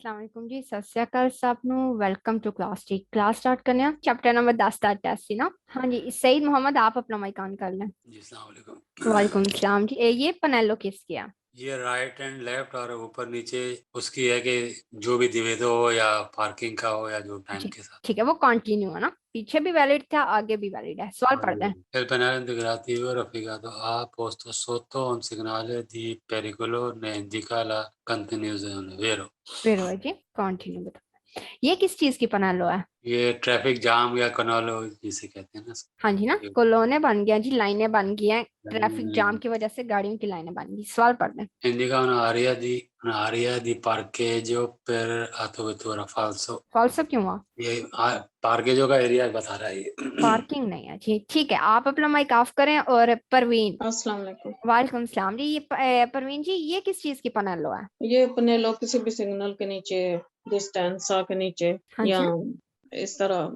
अस्सलाम वालेकुम जी सत श्री अकाल सब नु वेलकम टू क्लास टी क्लास स्टार्ट करने हैं चैप्टर नंबर 10 का टेस्ट सी ना। हाँ जी सईद मोहम्मद आप अपना माइक ऑन कर लें। जी अस्सलाम वालेकुम। वालेकुम सलाम जी ये पनेलो किसकी है? ये राइट एंड लेफ्ट और ऊपर नीचे उसकी है कि जो भी दिवेदो हो या पार्किंग का हो या जो टाइम जी के साथ। ठीक है वो कंटिन्यू है ना, पीछे भी वैलिड था आगे भी वैलिड है। सवाल पढ़ते हैं। El penale integrativo rafficato ha posto sotto un segnale di pericolo ne indica la continuazione, vero? फिर वो जी कंटिन्यू बता। ये किस चीज की पनेलो है? ये ट्रैफिक जाम या कनॉलो जिसे कहते हैं ना। हाँ जी ना, ये कॉलोने बन गया जी, लाइनें बन गई हैं, ट्रैफिक जाम हम्म, की वजह से गाड़ियों की लाइनें बन गई। सवाल पढ़ते हैं। indica un'area di parcheggio per autovettura falso। False क्यों हुआ? ये पार्केजो का एरिया बता रहा है ये। पार्किंग नहीं है जी, ठीक है आप अपना माइक ऑफ करें। और परवीन अस्सलाम वालेकुम। वालेकुम सलाम जी। ये परवीन जी ये किस चीज की पनेलो है? ये अपने लोग किसी भी सिग्नल के नीचे, डिस्टेंस के नीचे हाँ या जी ना, इस तरह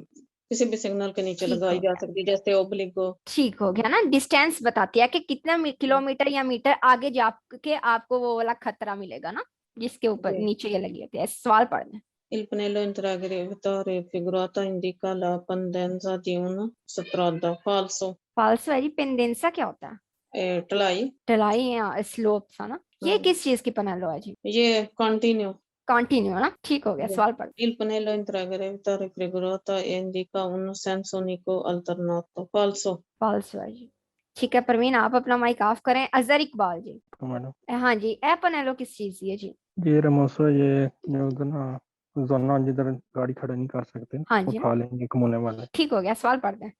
किसी भी सिग्नल के नीचे ठीक लगाई हो जा गया। सकती है, जैसे ओब्लिक हो। ठीक हो गया ना, डिस्टेंस बताती है कि कितना किलोमीटर या मीटर आगे जाके आपको वो वाला खतरा मिलेगा ना, जिसके ऊपर जी। नीचे ये लगी होती है। सवाल पढ़ना। Il pannello interrogatorio figurato indica la pendenza di una strada falso। फाल्सो है जी, पेंडेंसा क्या होता है? ढलाई। ढलाई या स्लोप सा ना। ये किस चीज की पनेलो है जी? ये कंटिन्यू। कंटिन्यू ना, ठीक हो गया। सवाल पढ़। Il pannello interrogatorio figurato indica un senso unico alternato falso। फाल्सो है जी, ठीक है परवीन आप अपना माइक ऑफ करें। अजहर इकबाल जी। मैडम हाँ जी ए पनेलो किस चीज की है जी? ये रमोसा ये जो होता ना जोना जिधर गाड़ी खड़ा नहीं कर सकते हाँ जी ना, उठा लेंगे कमोने वाले ठीक हो गया। सवाल पढ़ दें।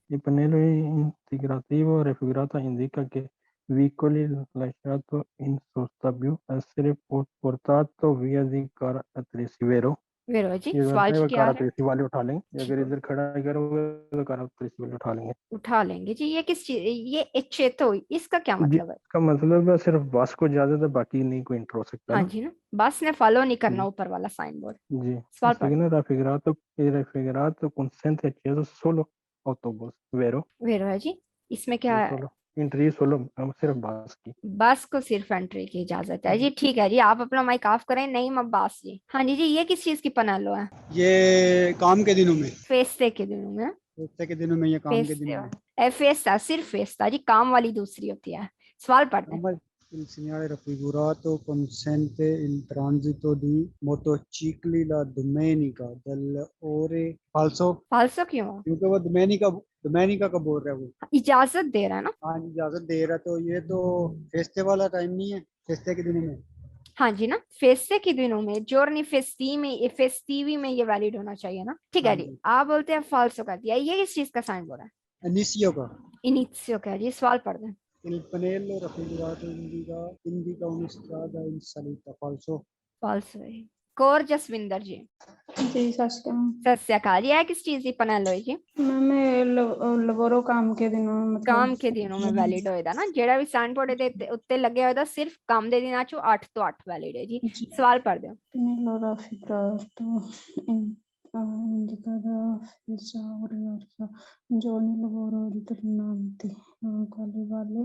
y Panelo integrativo refigurato indica che veicoli lasciato in sostavvio essere portato via di car attrezzi vero वेरो जी ये सवाल बनता है वो क्या कार है? attrezzi वाले उठा लेंगे ठीक अगर हो, इधर खड़ा करोगे तो कार attrezzi वाले उठा लेंगे उठा लेंगे जी। ये किस चीज, ये एचेतो इसका क्या मतलब है? जिसका मतलब है सिर्फ बस को इजाजत है बाकी नहीं कोई इंटर हो सकता हाँ ना जी ना, बस ने फॉलो नहीं करना जी ऊपर वाला साइन बोर्ड। जी सवाल así पढ़ que दें। no refrigerato consente acceso solo autobus vero वेरो है जी, इसमें क्या ये है? सोलो एंट्री सोलो हम सिर्फ बस की बस को सिर्फ एंट्री की इजाजत है जी, ठीक है जी आप अपना माइक ऑफ करें। नईम अब्बास जी। हाँ जी जी ये किस चीज की पनालो है? ये काम के दिनों में, फेस्ते के दिनों में। हफ्ते के दिनों में या काम के फेस्ते दिनों में। फेस्ता सिर्फ फेस्ता जी, काम वाली दूसरी होती है। सवाल पढ़ दें। Ambas il segnale raffigurato consente il transito di motocicli la domenica dalle ore falso फालसो क्यों हुआ? क्योंकि वो domenica का बोल रहा है वो। इजाजत दे रहा है ना। हाँ इजाजत दे रहा, तो ये तो फेस्टे वाला टाइम नहीं है, फेस्टे के दिनों में। हाँ जी ना, फेस्टे के दिनों में जोरनी फेस्टी में फेस्टिवी में ये वैलिड होना चाहिए ना। ठीक हाँ है जी जी, आप बोलते हैं फाल्सो कर दिया। ये किस चीज का साइन बोल रहा है? इनिशियो का। इनिशियो का जी। सवाल पढ़ दें। Il pannello raffigurato indica una strada in salita falso। फाल्सो है। कौर जसविंदर जी। जी सत श्री सत श्री अकाल। ये है किस चीज की पनेलो जी? मैम लवोरो काम के दिनों काम मतलब के दिनों में वैलिड होएगा ना, जेड़ा भी साइन बोर्ड दे उत्ते लगे होएगा सिर्फ काम दे दिना चो 8 तो 8 वैलिड है जी। सवाल पढ़ दो। Nell'ora fibrato indicata l'esaurimento giorni lavoro alternanti quali vale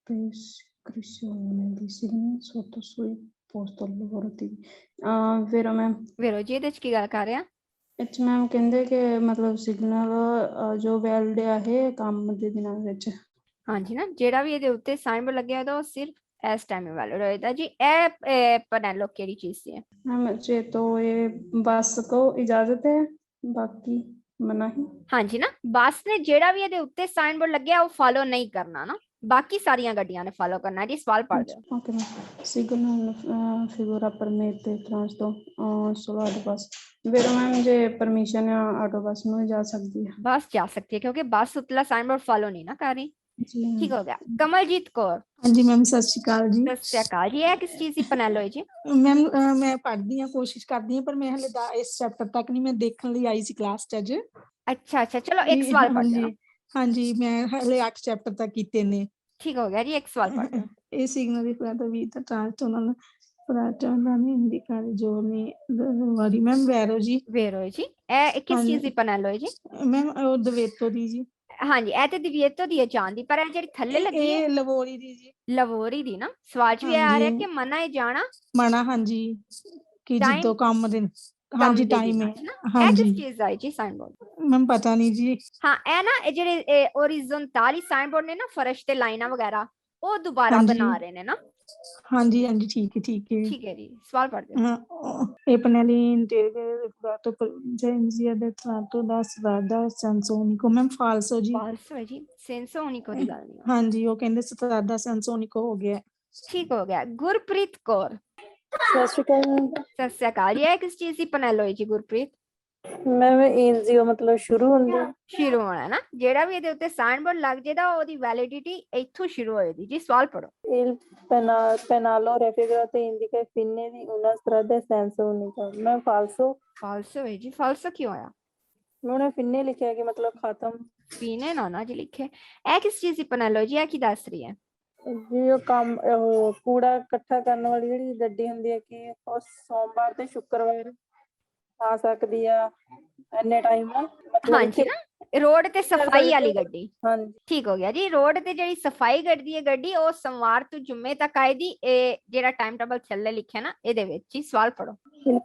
prescrizione di segni sotto sui posto lavorativi। vero ma'am वेरो जी ਇਹਦੇ ਚ ਕੀ ਗੱਲ ਕਰ ਰਹੇ ਆ? ਇੱਥੇ ਮੈਮ ਕਹਿੰਦੇ ਕਿ ਮਤਲਬ ਸਿਗਨਲ ਜੋ ਵੈਲਿਡ ਹੈ ਕੰਮ ਦੇ ਦਿਨਾਂ ਵਿੱਚ। हाँ जी ना, जेड़ा भी ਇਹਦੇ ਉੱਤੇ ਸਾਈਨ ਬੋਰਡ ਲੱਗਿਆ ਹੋਇਆ ਉਹ ਸਿਰਫ ਇਸ ਟਾਈਮ ਵੈਲਿਡ ਹੋਏਗਾ ਜੀ। ਇਹ ਪनेलो ਕਿਹੜੀ ਚੀਜ਼ ਸੀ? मैम अच्छे तो ये बस को इजाजत है, बाकी मना ही। हाँ जी ना, बस ने जेड़ा भी ਇਹਦੇ ਉੱਤੇ ਸਾਈਨ ਬੋਰਡ ਲੱਗਿਆ ਉਹ ਫॉलो नहीं करना ना, बाकी सारियां गड्डियां ने फॉलो करना है जी। सवाल पढ़ दो। Okay ma'am signal figura permette transito solo ad bus। वेरो मैम जे परमिशन है ऑटो बस में जा सकती है। बस जा सकती है क्योंकि बस उतला साइन बोर्ड फॉलो नहीं ना कर रही। जी ठीक हो गया। कमलजीत कौर। हाँ जी मैम सत श्री अकाल जी। सत श्री अकाल जी। ये किस चीज की पनेलो है जी? मैम मैं पढ़दी हाँ, कोशिश करदी हाँ, पर मैं हले इस चैप्टर तक नहीं, मैं देखने लिए आई सी क्लास च अज। अच्छा अच्छा चलो एक सवाल हाँ पढ़ जी दो। हाँ जी मैं हले 8 चैप्टर तक कीते ने। ठीक हो गया जी, एक सवाल पढ़ दो। ये सिग्नल ਦੀ ਫਾਇਦਾ ਵੀ ਤਾਂ ਟ੍ਰਾਂਸਟੋਨਲ ਪ੍ਰਾਚਾਂਦਾ ਨਹੀਂ ਇੰਡੀਕਰ ਜੋ ਨੇ ਵਾਰੀ ਮੈਮ ਵੈਰੋ ਜੀ। वेरो है जी। ए किस हाँ चीज जी की पनेलो है जी? मैम ਉਹ ਦਵੇਤੋ ਦੀ ਜੀ। हाँ जी ए ते दिविएतो दी जान दी, पर ए जेड़ी थल्ले लगी है ਇਹ ਲਵੋਰੀ ਦੀ ਜੀ। लवोरी दी ना। सवाल च भी हाँ आ जी रहा है कि मना है जाना। ਮਣਾ हाँ जी ਕਿ Time- ਜਿੱਦੋਂ ਕੰਮ ਦੇ ਹਾਂਜੀ ਟਾਈਮ ਹੈ ਇਹ ਕਿਸ ਹਾਂਜੀ ਚੀਜ਼ ਦਾ ਹੈ ਜੀ ਸਾਈਨ ਬੋਰਡ? ਮੈਮ ਪਤਾ ਨਹੀਂ ਜੀ ਹਾਂ ਇਹ ਨਾ ਇਹ ਜਿਹੜੇ ਹੋਰੀਜ਼ੋਨਟਲੀ ਸਾਈਨ ਬੋਰਡ ਨੇ ਨਾ ਫਰਸ਼ ਤੇ ਲਾਈਨਾਂ ਵਗੈਰਾ ਉਹ ਦੁਬਾਰਾ ਹਾਂਜੀ। ਬਣਾ ਰਹੇ ਨੇ ਨਾ। ਹਾਂਜੀ ਹਾਂਜੀ ਠੀਕ ਹੈ ਠੀਕ ਹੈ ਜੀ ਸਵਾਲ ਪੜ੍ਹਦੇ ਹੋ। e pannelli interiori decorato per Genzia del tratto da strada Sansonico ma'am ਫਾਲਸੋ ਜੀ ਫਾਲਸੋ ਹੈ ਜੀ ਸੈਂਸੋਨਿਕੋ ਦੀ ਗੱਲ ਨਹੀਂ ਹੈ। ਹਾਂਜੀ ਉਹ ਕਹਿੰਦੇ strada Sansonico ਹੋ ਗਿਆ ਠੀਕ ਹੋ ਗਿਆ। ਗੁਰਪ੍ਰੀਤ ਕੌਰ ਸਤਿ ਸ਼੍ਰੀ ਅਕਾਲ ਮੈਮ। ਸਤਿ ਸ਼੍ਰੀ ਅਕਾਲ। ਇਹ ਕਿਸ ਚੀਜ਼ ਦੀ ਪਨੈਲ ਹੋਈ ਜੀ ਗੁਰਪ੍ਰੀਤ? ਮੈਮ ਐਨਜੀਓ ਮਤਲਬ ਸ਼ੁਰੂ ਹੁੰਦੀ ਸ਼ੁਰੂ ਹੋਣਾ ਨਾ ਜਿਹੜਾ ਵੀ ਇਹਦੇ ਉੱਤੇ ਸਾਈਨ ਬੋਰਡ ਲੱਗ ਜਾਏਗਾ ਉਹਦੀ ਵੈਲਿਡਿਟੀ ਇੱਥੋਂ ਸ਼ੁਰੂ ਹੋਏਗੀ ਜੀ। ਸਵਾਲ ਪੜੋ। il penalo raffigurato indica i pinne di una strada senza unica ਮੈਂ ਫਾਲਸੋ ਫਾਲਸੋ ਹੈ ਜੀ। ਫਾਲਸੋ ਕਿਉਂ ਆਇਆ? ਉਹਨੇ ਪਿੰਨੇ ਲਿਖਿਆ ਕਿ ਮਤਲਬ ਖਤਮ ਪੀਨੇ ਨਾ ਜੀ ਲਿਖੇ। ਇਹ ਕਿਸ ਚੀਜ਼ ਦੀ ਪਨੈਲ ਹੋਈ ਜੀ? ਇਹ ਕੀ ਦੱਸ ਰਹੀ ਹੈ? ਜੀ ਉਹ ਕੰਮ ਉਹ ਕੂੜਾ ਇਕੱਠਾ ਕਰਨ ਵਾਲੀ ਜਿਹੜੀ ਗੱਡੀ ਹੁੰਦੀ ਹੈ ਕਿ ਉਹ ਸੋਮਵਾਰ ਤੇ ਸ਼ੁੱਕਰਵਾਰ ਆ ਸਕਦੀ ਆ ਇੰਨੇ ਟਾਈਮ ਮਤਲਬ ਹਾਂਜੀ ਇੱਥੇ- ਨਾ ਰੋਡ ਤੇ ਸਫਾਈ ਵਾਲੀ ਗੱਡੀ। ਹਾਂਜੀ ਠੀਕ ਹੋ ਗਿਆ ਜੀ। ਰੋਡ ਤੇ ਜਿਹੜੀ ਸਫਾਈ ਕਰਦੀ ਹੈ ਗੱਡੀ ਉਹ ਸੋਮਵਾਰ ਤੋਂ ਜੁਮੇ ਤੱਕ ਆਏਗੀ। ਇਹ ਜਿਹੜਾ ਟਾਈਮ ਟੇਬਲ ਥੱਲੇ ਲਿਖਿਆ ਨਾ ਇਹਦੇ ਵਿੱਚ ਹੀ। ਸਵਾਲ ਪੜੋ। il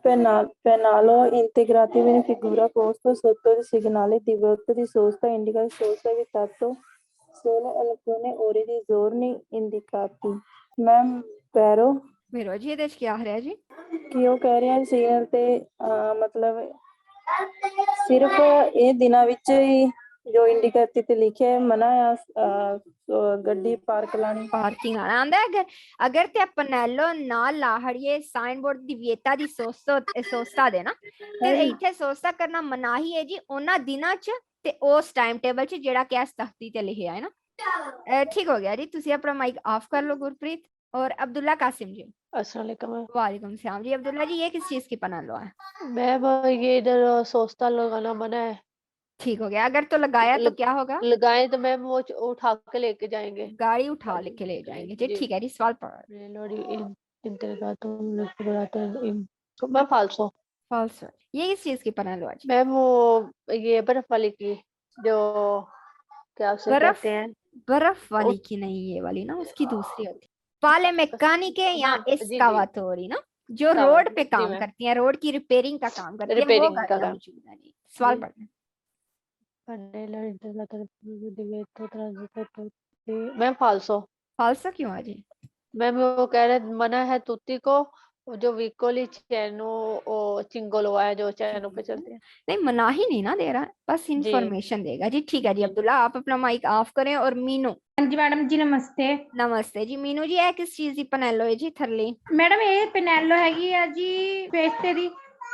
penalo integrativo in figura posto sotto il segnale di volta di sosta indica il sosta evitato solo alcune ore di giorni indicati ma'am ਪੈਰੋ ਮੇਰੋ ਜੀ ਇਹਦੇ ਚ ਕੀ ਆ ਰਿਹਾ ਜੀ? ਕਿ ਉਹ ਕਹਿ ਰਿਹਾ ਸੀਗਨਲ ਤੇ ਮਤਲਬ ਸਿਰਫ ਇਹ ਦਿਨਾਂ ਵਿੱਚ ਹੀ ਜੋ ਇੰਡੀਕੇਟਰ ਤੇ ਲਿਖਿਆ ਹੈ ਮਨਾ ਆ ਗੱਡੀ ਪਾਰਕ ਲਾਣੀ ਪਾਰਕਿੰਗ ਆਂਦਾ ਅਗਰ ਤੇ ਪਨੈਲੋ ਨਾਲ ਲਾਹੜੀਏ ਸਾਈਨ ਬੋਰਡ ਦੀ ਵਿਏਤਾ ਦੀ ਸੋਸਤਾ ਦੇ ਨਾ ਤੇ ਇੱਥੇ ਸੋਸਤਾ ਕਰਨਾ ਮਨਾਹੀ ਹੈ ਜੀ ਉਹਨਾਂ ਦਿਨਾਂ ਚ ਤੇ ਉਸ ਟਾਈਮ ਟੇਬਲ ਚ ਜਿਹੜਾ ਕਿ ਇਸ ਤਖਤੀ ਤੇ ਲਿਖਿਆ ਹੈ ਨਾ। ਠੀਕ ਹੋ ਗਿਆ ਜੀ। ਤੁਸੀਂ ਆਪਣਾ ਮਾਈਕ ਆਫ कर लो गुरप्रीत। और अब्दुल्ला कासिम जी। अस्सलाम वालेकुम वालेकुम सलाम जी। अब्दुल्ला जी ये किस चीज की पनालो है? मैम ये इधर सोस्ता लगाना मना है ठीक हो गया। अगर तो लगाया तो क्या होगा? लगाए तो मैम वो उठा के लेके जाएंगे गाड़ी उठा लेके ले जाएंगे जी। ठीक है जी सवाल मैं फालसो फॉल्स। ये किस चीज की पनालो है जी? मैम वो ये बर्फ वाली की जो क्या उसे बर्फ? कहते हैं बर्फ वाली की नहीं ये वाली ना उसकी दूसरी होती है। पाले मैकेनिक है या हाँ, जी, जी। एस्कावाटोरी ना जो हाँ, रोड पे जी, काम मैम। करती है रोड की रिपेयरिंग का काम करती है वो रिपेयरिंग का गाड़ियां काम। मौजूद है जी। सवाल जी। पढ़ना। मैम फालसो फॉल्स क्यों है जी? मैम वो कह रहे मना है तुत्ती को वो जो विकोली चैनो वो चिंगोलो है जो चैनों पे चलते हैं नहीं मनाही नहीं ना दे रहा है बस इंफॉर्मेशन देगा जी। ठीक है जी। अब्दुल्ला आप अपना माइक ऑफ करें। और मीनू। हाँ जी मैडम जी नमस्ते। नमस्ते जी। मीनू जी ਇਹ ਕਿਸ ਚੀਜ਼ ਦੀ ਪਨੈਲੋ ਹੈ ਜੀ ਥਰਲੀ? ਮੈਡਮ ਇਹ ਪੈਨੈਲੋ ਹੈਗੀ ਆ ਜੀ ਫੇਸਤੇ ਦੀ।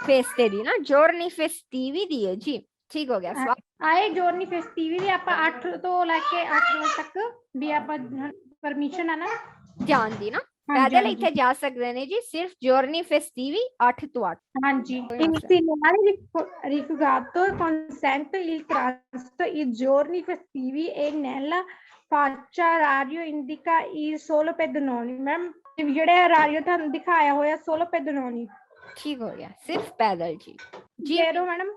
ਫੇਸਤੇ ਦੀ ਨਾ ਜੋਰਨੀ ਫੈਸਟੀਵੀ ਦੀ ਹੈ ਜੀ। ਠੀਕ ਹੋ ਗਿਆ ਸਵਾਲ। ਆਏ ਜੋਰਨੀ ਫੈਸਟੀਵੀ ਦੀ ਆਪਾਂ 8 ਤੋਂ ਲੈ ਕੇ 8 ਵਜੇ ਤੱਕ ਵੀ ਆਪਾਂ ਪਰਮਿਸ਼ਨ ਆ ਨਾ ਜਾਣ ਦੀ ਨਾ ਹਾਂਜੀ, ਪੈਦਲ ਹਾਂਜੀ। ਇੱਥੇ ਜਾ ਸਕਦੇ ਨੇ ਜੀ ਸਿਰਫ ਜੋਰਨੀ ਫੈਸਟੀਵੀ 8 ਤੋਂ 8। ਹਾਂਜੀ Sì. iniziale rifugato consente il transito i giorni festivi e nella faccia radio indica il solo pedonali ma'am ਜਿਹੜੇ ਰਾਡੀਓ ਤੁਹਾਨੂੰ ਦਿਖਾਇਆ ਹੋਇਆ solo pedonali ਠੀਕ ਹੋ ਗਿਆ ਸਿਰਫ ਪੈਦਲ ਜੀ। ਜੀ ਜੇਰੋ ਮੈਡਮ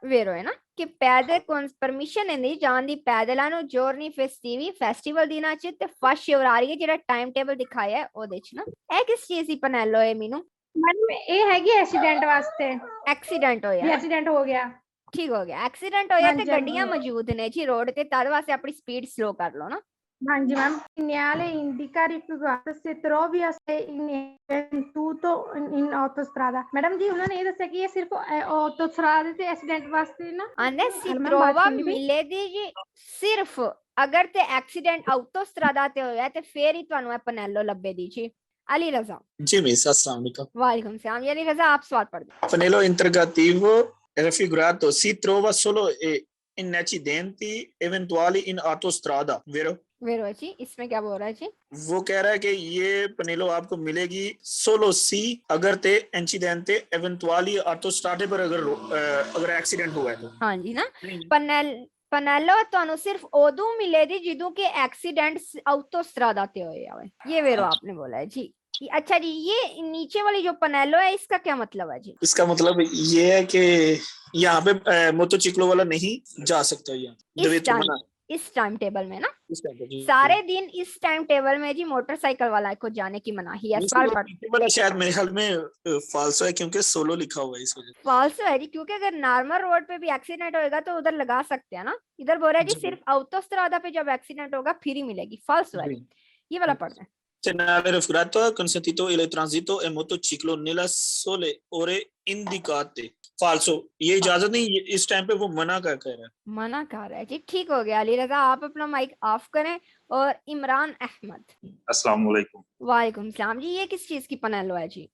ਵੇਰੋ ਹੈ ਨਾ ਕਿ ਪੈਦਲ ਪਰਮਿਸ਼ਨ ਹੈ ਨਹੀਂ ਜਾਣ ਦੀ ਪੈਦਲਾਂ ਨੂੰ ਜੋਰਨੀ ਫੈਸਟੀਵੀ ਫੈਸਟੀਵਲ ਦਿਨਾਂ ਚ ਤੇ ਫਸਟ ਸ਼ਿਵਰਾਰੀ ਜਿਹੜਾ ਟਾਈਮ ਟੇਬਲ ਦਿਖਾਇਆ ਹੈ ਉਹਦੇ ਚ ਨਾ। ਇਹ ਕਿਸ ਚੀਜ਼ ਦੀ ਪਨੈਲੋ ਹੈ ਮੀਨੂ? ਮੈਡਮ ਇਹ ਹੈਗੀ ਐਕਸੀਡੈਂਟ ਵਾਸਤੇ ਐਕਸੀਡੈਂਟ ਵੀ ਹੋਇਆ। ਐਕਸੀਡੈਂਟ ਹੋ ਗਿਆ। ਠੀਕ ਹੋ ਗਿਆ। ਐਕਸੀਡੈਂਟ ਹੋਇਆ ਤੇ ਹਾਂਜੀ, ਗੱਡੀਆਂ ਹਾਂਜੀ। ਮੌਜੂਦ ਨੇ ਜੀ ਰੋਡ ਤੇ ਤਦ ਵਾਸਤੇ ਆਪਣੀ ਸਪੀਡ ਸਲੋ ਕਰ ਲਓ ਨਾ। ਹਾਂਜੀ ma'am segnale indica rifugato se trovi a sé tutto in autostrada madam ਜੀ ਉਹਨਾਂ ਨੇ ਇਹ ਦੱਸਿਆ ਕਿ ਇਹ ਸਿਰਫ ਆਟੋਸਟਰਾਦਾ ਤੇ ਐਕਸੀਡੈਂਟ ਵਾਸਤੇ ਨਾ ਆਂਦੇ ਮੈਮ, ਸਿਤਰੋਵਾ ਬਾਤ ਸੁਣੀ ਪਈ? ਮਿਲੇ ਦੀ ਜੀ ਸਿਰਫ ਅਗਰ ਤੇ ਐਕਸੀਡੈਂਟ ਆਟੋਸਟਰਾਦਾ ਤੇ ਹੋਇਆ ਤੇ ਫੇਰ ਹੀ ਤੁਹਾਨੂੰ ਇਹ ਪਨੈਲੋ ਲੱਭੇ ਦੀ ਜੀ। ਅਲੀ ਰਜ਼ਾ। जी मिस अस्सलाम वालेकुम वालेकुम सलाम। अली रजा आप सवाल पढ़ दो। Panello interrogativo raffigurato si trova solo in accidenti eventuali in autostrada vero? वेरो जी इसमें क्या बोल रहा है जी? वो कह रहा है कि ये पनेलो आपको मिलेगी solo सी अगर ते incidente eventuali autostrade पर अगर एक्सीडेंट हुआ है तो। हाँ जी ना पनेलो ਤੁਹਾਨੂੰ ਸਿਰਫ ਉਦੋਂ ਮਿਲੇਗੀ ਜਦੋਂ ਕਿ एक्सीडेंट ऑटोस्ट्रादा ते होया है। ये वेरो आपने बोला है जी। अच्छा जी ये नीचे वाली जो पनेलो है इसका क्या मतलब है जी? इसका मतलब ये है कि यहाँ पे मोटरसाइकिलों वाला नहीं जा सकता यहाँ इस दवेतो टाइम मना इस टाइम टेबल में ना, इस टाइम पे जी सारे दिन इस टाइम टेबल में जी मोटरसाइकिल वाला को जाने की मनाही है। सवाल पढ़। ये वाला शायद मेरे ख्याल में फाल्सो है क्योंकि सोलो लिखा हुआ है इस वजह फॉल्स है जी, क्योंकि अगर नॉर्मल रोड पे भी एक्सीडेंट होएगा तो उधर लगा सकते हैं ना। इधर बोल रहा है जी जी। सिर्फ autostrada पे जब एक्सीडेंट होगा फिर ही मिलेगी। फॉल्स है जी। ये वाला पढ़ रहे Segnale raffigurato ha consentito il transito e motociclo nella sole ore indicate. Falso, ये इजाजत नहीं, ये इस टाइम पे वो मना क्या कह रहा है? मना कर रहा है जी। ठीक हो गया अली रजा, आप अपना माइक ऑफ करें। और इमरान अहमद। अस्सलाम वालेकुम। वालेकुम सलाम जी। ये किस चीज की पनेलो है जी?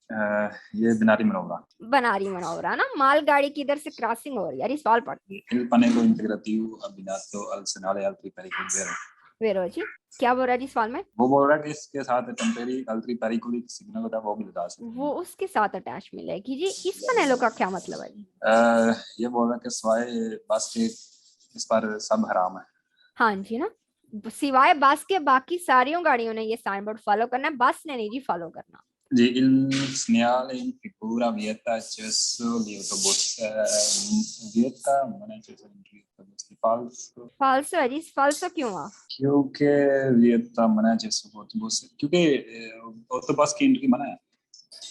ये बनारी मनोरा। बनारी मनोरा ना, मालगाड़ी की इधर से क्रॉसिंग हो रही है। सवाल पढ़। Il panello integrativo abbinato al segnale altri pericoli vero। वेरो जी क्या बोल रहा है जी सवाल में? वो बोल रहा है कि इसके साथ टेम्परेरी altri pericoli सिग्नल होता है वो भी लगा सकते हैं। वो उसके साथ अटैच मिलेगी जी। इस पनेलो का क्या मतलब है जी? ये बोल रहा है कि सिवाय बस के इस पर सब हराम है। हाँ जी ना, सिवाय बस के बाकी सारियों गाड़ियों ने ये साइन बोर्ड फॉलो करना है, बस ने नहीं जी फॉलो करना। Sì, il segnale in figura vieta accesso di autobus, vieta non è accesso di autobus, falso, फॉल्सो है जी। फॉल्सो क्यों हुआ? क्योंकि vieta non è accesso di autobus, क्योंकि autobus की एंट्री मना है।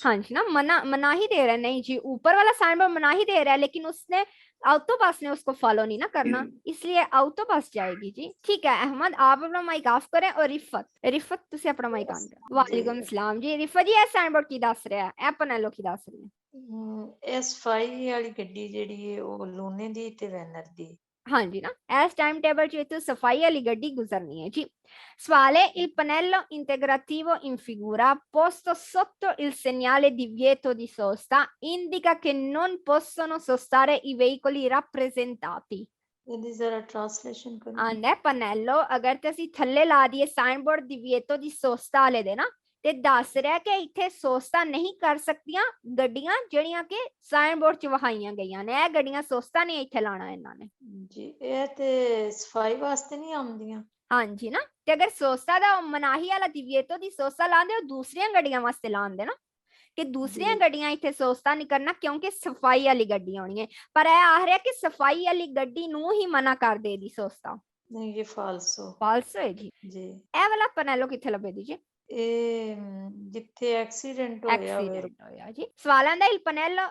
हाँ जी ना, मना ही दे रहा है। नहीं जी, ऊपर वाला साइन बोर्ड मना ही दे रहा है, लेकिन उसने ऑटोबस ने उसको फॉलो नहीं ना करना, इसलिए ऑटोबस जाएगी जी। ठीक है अहमद, आप अपना माइक ऑफ करें। और रिफत तुसी अपना माइक ऑन करें। वालेकुम सलाम जी। रिफत जी, साइन बोर्ड की दस रहा है, ए पनेलो की दस रही है? ਇਸ ਫਾਈ ਵਾਲੀ ਗੱਡੀ ਜਿਹੜੀ ਹੈ ਉਹ ਲੂਨੇ ਦੀ ਤੇ ਵੈਨਰ ਦੀ। हाँ जी ना, एस टाइम टेबल तो सफाई वाली गड्डी गुजरनी है जी। Squale il pannello integrativo in figura posto sotto il segnale di divieto di sosta indica che non possono sostare i veicoli rappresentati। ਇਹਦੀ ਜ਼ਰਾ ਟ੍ਰਾਂਸਲੇਸ਼ਨ ਕਰੋ। आंदा पन्नेलो अगर ते ਅਸੀਂ ਥੱਲੇ ਲਾ ਦਈਏ sign board divieto di sosta ਵਾਲੇ ਦੇ ਨਾ, ਤੇ ਦੱਸ ਰਿਹਾ ਕਿ ਇੱਥੇ ਸੋਸਤਾ ਨਹੀਂ ਕਰ ਸਕਦੀਆਂ ਗੱਡੀਆਂ ਜਿਹੜੀਆਂ ਕਿ ਸਾਈਨ ਬੋਰਡ 'ਚ ਵਹਾਈਆਂ ਗਈਆਂ ਨੇ। ਇਹ ਗੱਡੀਆਂ ਸੋਸਤਾ ਨਹੀਂ ਇੱਥੇ ਲਾਣਾ ਇਹਨਾਂ ਨੇ ਜੀ। ਇਹ ਤੇ ਸਫਾਈ ਵਾਸਤੇ ਨਹੀਂ ਆਉਂਦੀਆਂ। ਹਾਂਜੀ ਨਾ, ਤੇ ਅਗਰ ਸੋਸਤਾ ਦਾ ਮਨਾਹੀ ਵਾਲਾ divieto di sosta ਲਾਉਂਦੇ ਉਹ ਦੂਸਰੀਆਂ ਗੱਡੀਆਂ ਵਾਸਤੇ ਲਾਉਂਦੇ ਨਾ, ਕਿ ਦੂਸਰੀਆਂ ਗੱਡੀਆਂ ਇੱਥੇ ਸੋਸਤਾ ਨਹੀਂ ਕਰਨਾ ਕਿਉਂਕਿ ਸਫਾਈ ਵਾਲੀ ਗੱਡੀ ਆਉਣੀ ਹੈ। ਪਰ ਇਹ ਆਖ ਰਿਹਾ ਕਿ ਸਫਾਈ ਵਾਲੀ ਗੱਡੀ ਨੂੰ ਹੀ ਮਨਾ ਕਰ ਦੇ ਦੀ ਸੋਸਤਾ। ਨਹੀਂ ਇਹ ਫਾਲਸੋ ਹੈ ਜੀ। ਜੀ। ਇਹ ਵਾਲਾ ਪਨੈਲੋ ਕਿੱਥੇ ਲੱਭੇ ਦੀ ਜੀ? ਇਹ ਜਿੱਥੇ ਐਕਸੀਡੈਂਟ ਹੋਇਆ ਜੀ। Svalanda il pannello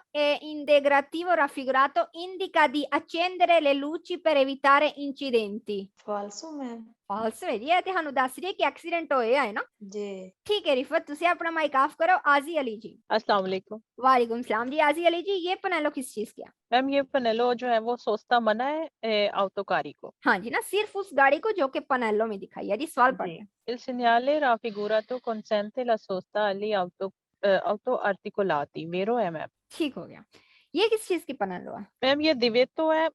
integrativo raffigurato indica di accendere le luci per evitare incidenti। ਫਾਲਸੋ ਮੈਮ। ਫਾਲਸੋ ਹੈ ਜੀ। ਇਹ ਤੇ ਸਾਨੂੰ ਦੱਸ ਰਹੀ ਹੈ ਕਿ ਐਕਸੀਡੈਂਟ ਹੋਇਆ ਹੈ ਨਾ जी। ठीक है रिफत, तुसी अपना माइक ऑफ करो। आजी अली जी। अस्सलाम वालेकुम। वालेकुम सलाम जी। आजी अली जी, ये पनेलो किस चीज की है? मैम ये पनेलो जो है वो सोस्ता मना है ऑटोकारी को। हाँ जी ना, सिर्फ उस गाड़ी को जो कि पनेलो में दिखाई है जी। सवाल पढ़िए। Il segnale raffigurato consente la sosta agli auto articolati, vero है मैम? ठीक हो गया। ये किस चीज की पनेलो है? मैम ये दिवेतो है,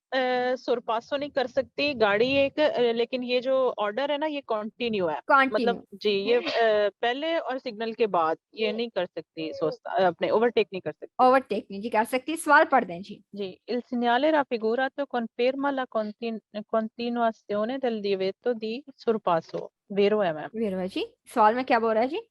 सुरपासो नहीं कर सकती गाड़ी एक, लेकिन ये जो ऑर्डर है ना ये कंटिन्यू है। मतलब जी ये पहले और सिग्नल के बाद ये नहीं कर सकती सोस्ता, अपने ओवरटेक नहीं कर सकती। ओवरटेक नहीं जी कर सकती। सवाल पढ़ दें जी। जी। Il segnale raffigurato conferma la continuazione del divieto di sorpasso, vero है मैम? वेरो है जी। सवाल में क्या बोल रहा है जी?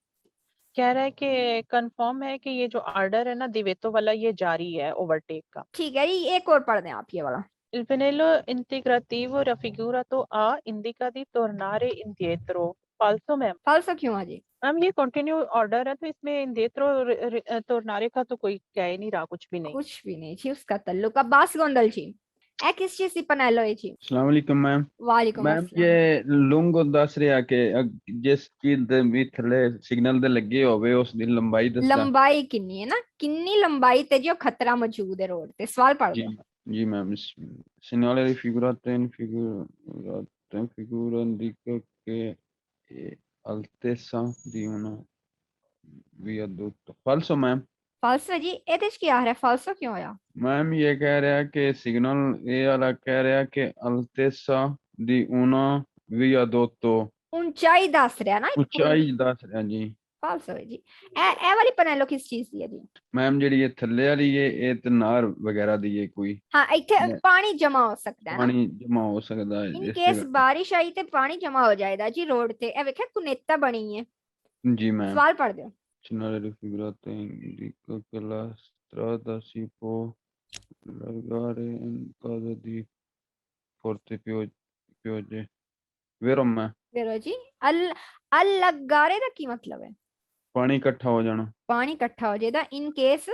कह रहा है कि कंफर्म है कि ये जो ऑर्डर है ना दिवेतो वाला ये जारी है ओवरटेक का। ठीक है जी, एक और पढ़ दें आप ये वाला। Il pannello integrativo raffigurato a indica di tornare indietro, falso ma'am? falso क्यों है जी? मैम ये कंटिन्यू ऑर्डर है तो इसमें indietro tornare का तो कोई कह ही नहीं रहा, कुछ भी नहीं। कुछ भी नहीं जी, उसका तल्लुक अब्बास गोंदल जी। ए किस चीज की पनेलो है जी? अस्सलाम वालेकुम मैम। वालेकुम मैम ये ਲੂੰਗੋ ਦੱਸ ਰਿਹਾ ਕਿ ਜਿਸ ਚੀਜ਼ ਦੇ ਵੀ ਥੱਲੇ ਸਿਗਨਲ ਦੇ ਲੱਗੇ ਹੋਵੇ ਉਸ ਦੀ ਲੰਬਾਈ ਦੱਸਦਾ। लंबाई किन्नी है ना, किन्नी लंबाई ते जो खतरा मौजूद है रोड ते। सवाल पढ़ दो। जी ma'am. segnale raffigurato in figura indica che altezza di una viadotto, falso ma'am? फाल्सो जी। ਇਹਦੇ ਚ ਕੀ ਆ ਰਿਹਾ? फाल्सो क्यों होया? मैम ये कह रहा है कि सिग्नल ये वाला कह रहा है कि altezza di una viadotto, ऊंचाई दस रहा ना। ऊंचाई दस रहा जी। फाल्सो है जी। ए वाली पनेलो किस चीज दी है जी? मैम ਜਿਹੜੀ ਇਹ ਥੱਲੇ ਵਾਲੀ ਇਹ ਤੇ ਨਾਰ ਵਗੈਰਾ ਦੀ ਹੈ ਕੋਈ। हाँ ਇੱਥੇ ਪਾਣੀ ਜਮਾ ਹੋ ਸਕਦਾ ਹੈ ਨਾ। ਪਾਣੀ ਜਮਾ ਹੋ ਸਕਦਾ ਹੈ इन केस बारिश आई ते पानी जमा हो जाएगा जी रोड ते। ਇਹ ਵੇਖਿਆ ਕੁਨੇਤਾ ਬਣੀ ਹੈ। जी मैम। सवाल पढ़ दो। segnale raffigurato indica che la strada si può allargare in caso di forti piogge। वेरो में वेरो जी। अलगारे ਦਾ ਕੀ ਮਤਲਬ ਹੈ? पानी इकट्ठा हो जाना, पानी इकट्ठा हो जाएगा इन केस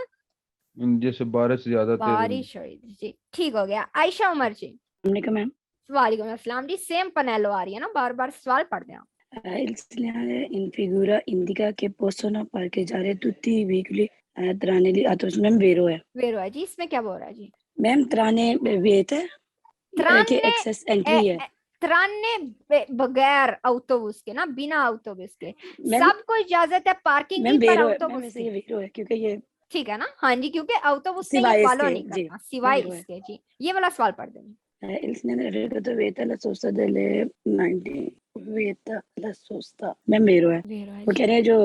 जैसे बारिश ज्यादा तेज होगी। बारिश हुई जी। ठीक हो गया। आयशा उमर जी। मैम वालेकुम अस्सलाम जी। सेम पनेलो आ रही है ना, बार बार सवाल पढ़ दें आप। il segnale in figura indica che possono parcheggiare tutti i veicoli tranne gli autobus. Ma'am वेरो है। वेरो है जी। इसमें क्या बोल रहा है जी? मैम त्राने वियत है कि एक्सेस एंट्री है। त्राने बगैर ऑटोबस के ना, बिना ऑटोबस के मैम सबको इजाजत है पार्किंग की, पर ऑटोबस ये वेरो है क्योंकि ये ठीक है ना। हाँ जी, क्योंकि ऑटोबस ने ये सिवाय फॉलो इसके, नहीं जी, करना सिवाय वेरो है। इसके जी। ये वाला सवाल पढ़ दें। il segnale vieta la sosta delle 90 vieta la sosta। Ma'am वेरो है। वो कह रहे हैं जो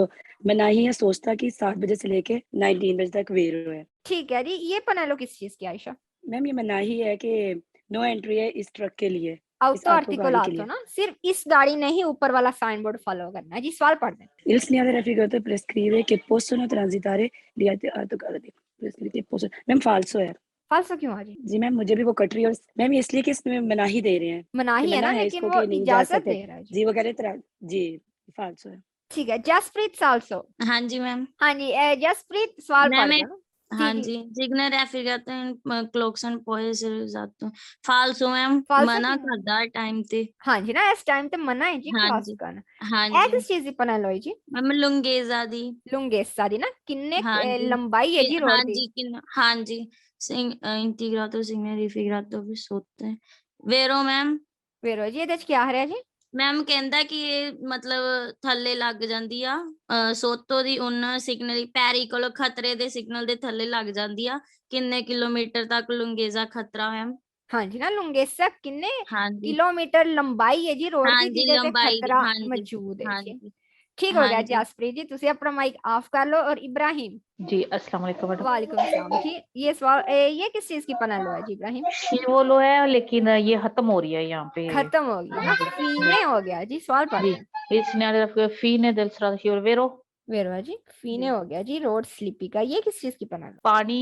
मनाही है सोस्ता की 7 बजे से लेके 19 बजे तक वेरो है। ठीक है जी। ये पनेलो किस चीज की आयशा? मैम ये मनाही है कि नो एंट्री है इस ट्रक के लिए, ऑटो आर्टिकुलातो ना, सिर्फ इस गाड़ी ने ही ऊपर वाला साइन बोर्ड फॉलो करना है जी। सवाल पढ़ दें। il segnale raffigurato prescrive che possono transitare gli autocarri prescrive possono। Ma'am फाल्सो है। फाल्सो क्यों आ जी? जी मैम मुझे भी वो कट रही है और मैम इसलिए कि इसमें मनाही दे रहे हैं, मनाही है ना, लेकिन वो इजाजत दे रहा है जी। वो कह रहे जी फाल्सो है। ठीक है। जसप्रीत साल्सो। हाँ जी मैम। हाँ जी जसप्रीत सवाल पढ़ मैम दो। हाँ जी सिग्नल रैफिगरातो क्लोक्सन पॉइस रिजातो फाल्सो मैम मना करदा टाइम ते। हाँ जी ना, इस टाइम ते मना है जी क्लास करना। हाँ जी किस चीज दी पनेलो है जी? मैम लुंगेजा दी। लुंगेसा दी ना, किन्ने हाँ लंबाई है जी रोड दी? हाँ जी इंटीग्रातो सिग्नल रैफिगरातो भी सोते हैं। वेरो मैम। वेरो जी। ਇਹਦੇ ਚ ਕੀ ਆ ਰਿਹਾ ਜੀ? ਮੈਮ ਕਹਿੰਦਾ ਕਿ ਇਹ ਮਤਲਬ ਥੱਲੇ ਲੱਗ ਜਾਂਦੀ ਆ ਸੋਤੋ ਦੀ ਉਨ ਸਿਗਨਲ ਪੈਰੀ ਕੋਲ ਖਤਰੇ ਦੇ ਸਿਗਨਲ ਦੇ ਥੱਲੇ ਲੱਗ ਜਾਂਦੀ ਆ। ਕਿੰਨੇ ਕਿਲੋਮੀਟਰ ਤੱਕ ਲੁੰਗੇਜ਼ਾ ਖਤਰਾ ਹੈ? ਹਾਂਜੀ ਨਾ, ਲੁੰਗੇਸਾ ਕਿੰਨੇ ਕਿਲੋਮੀਟਰ ਲੰਬਾਈ ਹੈ ਜੀ ਰੋਡ ਦੀ ਜਿਹਦੇ ਤੇ ਖਤਰਾ ਮੌਜੂਦ ਹੈ ਜੀ। ठीक हो गया जसप्रीत जी। तुसी अपना माइक ऑफ कर लो। और इब्राहिम जी अस्सलाम वालेकुम। वालेकुम सलाम जी। ये सवाल ये किस चीज की पनेलो है जी इब्राहिम? ये वो लो है लेकिन ये खत्म हो रही है यहाँ पे, खत्म हो गई ना, फीने हो गया जी। सवाल पढ़ जी। इसने फीने दिल सरा वेरो वेरो जी। फीने हो गया जी। रोड स्लिपी का ये किस चीज की पनेलो? पानी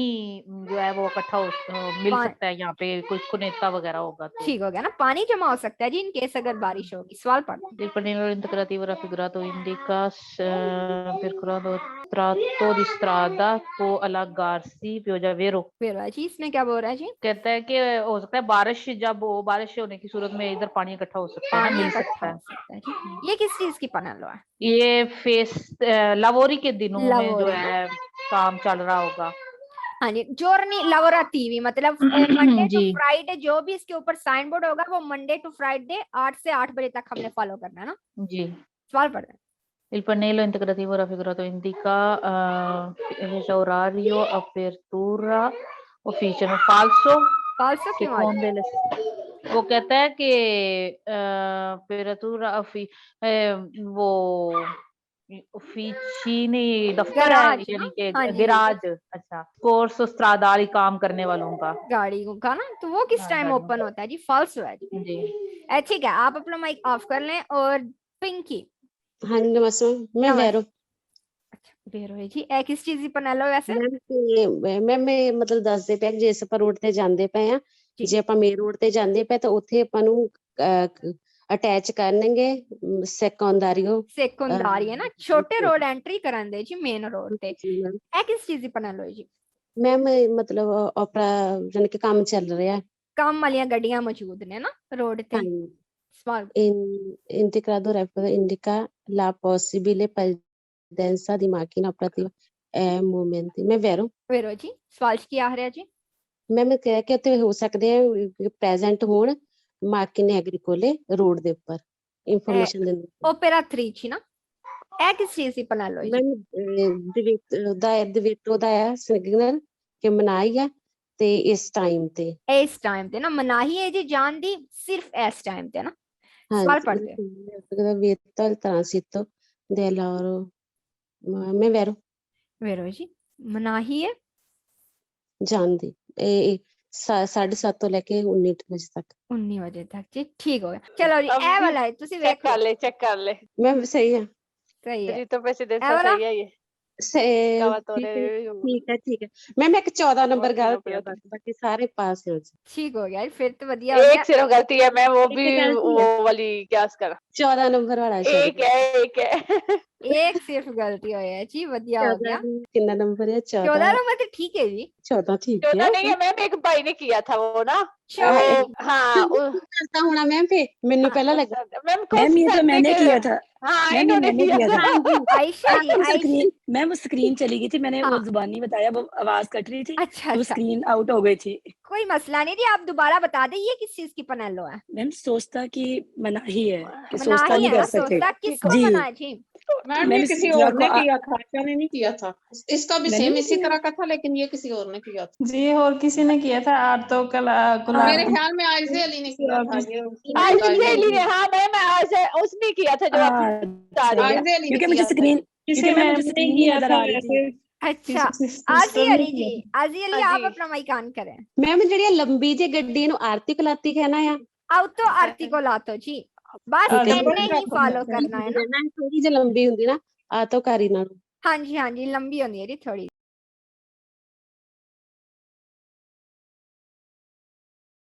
जो है वो इकट्ठा मिल सकता है यहाँ पे, कोई कुनेता वगैरह होगा तो। ठीक हो गया ना, पानी जमा हो सकता है जी इन केस अगर बारिश होगी। सवाल पढ़ो। Il pannello integrativo raffigurato indica percorrendo tratto di strada può allargarsi pioggia vero। वेरो जी। इसमें क्या बोल रहा है जी? कहता है कि हो सकता है बारिश, जब हो बारिश होने की सूरत में इधर पानी इकट्ठा हो सकता है, मिल सकता है। ये किस चीज की पनेलो है? ये फेस लवोरी के दिनों में जो है काम चल रहा होगा। हाँ जी। जोर्नी लवोरातीवी मतलब मंडे टू फ्राइडे जो भी इसके ऊपर साइन बोर्ड होगा वो मंडे टू फ्राइडे 8 से 8 बजे तक हमने फॉलो करना है ना जी। सवाल पढ़ रहे हैं। Il pannello integrativo raffigurato indica orario apertura ufficio falso। falso क्यों आ रहा है? वो कहता है कि apertura वो ufficini दफ्तर है यानी कि गैराज। अच्छा कोर्स स्त्रादारी काम करने वालों का गाड़ी का ना, तो वो किस टाइम ओपन होता है जी? फॉल्स है जी। ठीक है, आप अपना माइक ऑफ कर लें। और पिंकी। हाँ जी नमस्ते मैं वेरो। वेरो है जी। किस चीज की पनेलो वैसे? मैम मैं मतलब दसदे पे ਜੇ ਆਪਾਂ ਰੋਡ ਤੇ ਜਾਂਦੇ ਪਏ ਆ, ਜੇ ਆਪਾਂ ਮੇਨ ਰੋਡ ਤੇ ਜਾਂਦੇ ਪਏ ਤਾਂ ਉੱਥੇ ਆਪਾਂ ਨੂੰ ਅਟੈਚ ਕਰਨਗੇ ਸੈਕੰਡਾਰੀਓ ਹੈ ਨਾ, ਛੋਟੇ ਰੋਡ ਐਂਟਰੀ ਕਰਨ ਦੇ ਜੀ ਮੇਨ ਰੋਡ ਤੇ। ਇਹ ਕਿਸ ਚੀਜ਼ ਦੀ ਪनेलो ਹੈ ਜੀ? ਮੈਮ ਮਤਲਬ ਆਪਣਾ ਜਾਨੀ ਕਿ ਕੰਮ ਚੱਲ ਰਿਹਾ, ਕੰਮ ਵਾਲੀਆਂ ਗੱਡੀਆਂ ਮੌਜੂਦ ਨੇ ਨਾ ਰੋਡ ਤੇ। ਸਵਾਲ integrado indica la possibile presenza di macchina operativa momenti। ਮੈਂ ਵੈਰੋ। वेरो जी। सवाल ਕੀ ਆ ਰਿਹਾ ਜੀ? ਮੈਂ ਕਹਿ ਕੇ ਉੱਥੇ ਹੋ ਸਕਦੇ ਆ ਪ੍ਰੈਜ਼ੈਂਟ ਹੋਣ ਮਾਕੀਨੇ ਐਗਰੀਕੋਲੇ ਰੋਡ ਦੇ ਉੱਪਰ ਇਨਫੋਰਮੇਸ਼ਨ ਦਿੰਦੇ। operatrici ਨਾ, ਇਹ ਕਿਸ ਚੀਜ਼ ਦੀ ਪनेलो ਹੈ? ਮੈਂ ਦਿਵੇਟੋ ਦਾ ਆ ਸਿਗਨਲ ਕਿ ਮਨਾਈ ਆ ਤੇ ਇਸ ਟਾਈਮ ਤੇ ਨਾ ਮਨਾਹੀ ਹੈ ਜੀ ਜਾਣ ਦੀ, ਸਿਰਫ ਇਸ ਟਾਈਮ ਤੇ ਨਾ। ਸਵਾਲ ਪੜ੍ਹਦੇ ਹੋ। ਵੇਤਲ ਟ੍ਰਾਂਸਿਟੋ ਦੇ ਲਾਰੋ ਮੈਂ ਵੈਰੋ। वेरो जी। ਮਨਾਹੀ ਹੈ ਜਾਣ ਦੀ 7:30 ਤੋਂ ਲੈ ਕੇ 19 ਵਜੇ ਤੱਕ। 19 ਵਜੇ ਤੱਕ ਜੀ। ਠੀਕ ਹੋ ਗਿਆ। ਚਲੋ ਜੀ ਇਹ ਵਾਲਾ ਤੁਸੀਂ चेक कर ले मैं सही है। सही है तो प्रेसिडेंट सही है ये। ठीक है मैम एक 14 नंबर गलत है बस बाकी सारे पास हो जी। ठीक हो गया फिर तो बढ़िया हो गया। एक सिर्फ गलती है मैम, वो एक भी गलती है। वो वाली क्यास कर 14 नंबर वाला एक है एक सिर्फ गलती हो है जी, बढ़िया हो गया। कितना नंबर है? 14 नंबर तो ठीक है जी। 14 ठीक 14 है। नहीं है मैम, एक भाई ने किया था वो ना हाँ करता होना मैम पे मैंने पहला लगा मैम ये तो मैंने किया था। हाँ मैम ये मैंने किया था। आयशा जी मैम वो स्क्रीन चली गई थी, मैंने वो जुबानी बताया, वो आवाज कट रही थी। अच्छा वो स्क्रीन आउट हो गई थी। कोई मसला नहीं जी, आप दोबारा बता दें ये किस चीज की पनेलो है? मैम सोचता की मनाही है कि मनाही सोचता नहीं है कर ना, सकते सोचता किसको जी। मना है जी? मैम ये किसी और ने किया था, आशा ने नहीं किया था। इसका भी सेम इसी तरह का था लेकिन ये किसी और ने किया था जी और किसी ने किया था आर्तो मेरे ख्याल में आयशे अली ने किया था ये। आयशे अली ने, हाँ मैम आयशे उसने किया था जो आप बता रही हैं। आयशे अली ने क्योंकि मुझे स्क्रीन नजर आ रही थी। अच्छा आजी अली जी, आजी अली आप अपना माइक ऑन करें। मैम ਜਿਹੜੀ ਲੰਬੀ ਜੇ ਗੱਡੀ ਨੂੰ ਆਰਤੀ ਕਲਾਤੀ ਕਹਿਣਾ ਆ आओ तो आरती को लातो जी, बस इतने ही फॉलो करना है ना। ਥੋੜੀ ਜਿਹੀ ਲੰਬੀ ਹੁੰਦੀ ਨਾ ਆਤੋਕਾਰੀ ਨਾਲ। हाँ जी लंबी होनी है जी थोड़ी।